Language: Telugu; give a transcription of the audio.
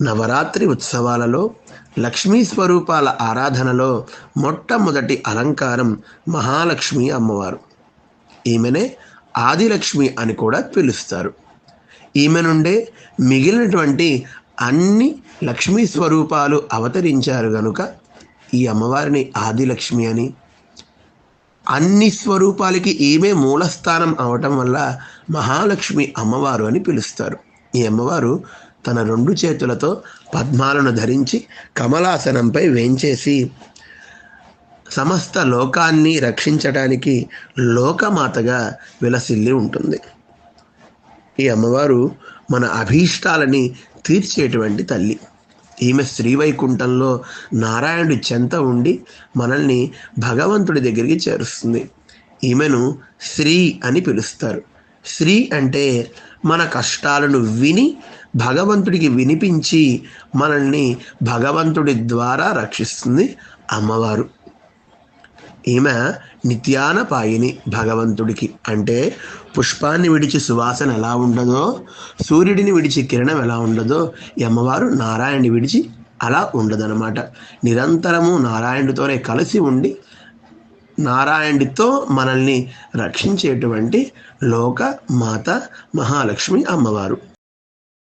నవరాత్రి ఉత్సవాలలో లక్ష్మీ స్వరూపాల ఆరాధనలో మొట్టమొదటి అలంకారం మహాలక్ష్మి అమ్మవారు. ఈమెనే ఆదిలక్ష్మి అని కూడా పిలుస్తారు. ఈమె నుండే మిగిలినటువంటి అన్ని లక్ష్మీ స్వరూపాలు అవతరించారు గనుక ఈ అమ్మవారిని ఆదిలక్ష్మి అని, అన్ని స్వరూపాలకి ఈమె మూలస్థానం అవటం వల్ల మహాలక్ష్మి అమ్మవారు అని పిలుస్తారు. ఈ అమ్మవారు తన 2 చేతులతో పద్మాలను ధరించి కమలాసనంపై వేంచేసి సమస్త లోకాన్ని రక్షించడానికి లోకమాతగా విలసిల్లి ఉంటుంది. ఈ అమ్మవారు మన అభీష్టాలని తీర్చేటువంటి తల్లి. ఈమె శ్రీవైకుంఠంలో నారాయణుడి చెంత ఉండి మనల్ని భగవంతుడి దగ్గరికి చేరుస్తుంది. ఈమెను శ్రీ అని పిలుస్తారు. శ్రీ అంటే మన కష్టాలను విని భగవంతుడికి వినిపించి మనల్ని భగవంతుడి ద్వారా రక్షిస్తుంది అమ్మవారు. ఈమె నిత్యానపాయిని భగవంతుడికి. అంటే పుష్పాన్ని విడిచి సువాసన ఎలా ఉండదో, సూర్యుడిని విడిచి కిరణం ఎలా ఉండదో, ఈ అమ్మవారు నారాయణుని విడిచి అలా ఉండదన్నమాట. నిరంతరము నారాయణుడితోనే కలిసి ఉండి నారాయణుడితో మనల్ని రక్షించేటువంటి లోక మాత మహాలక్ష్మి అమ్మవారు.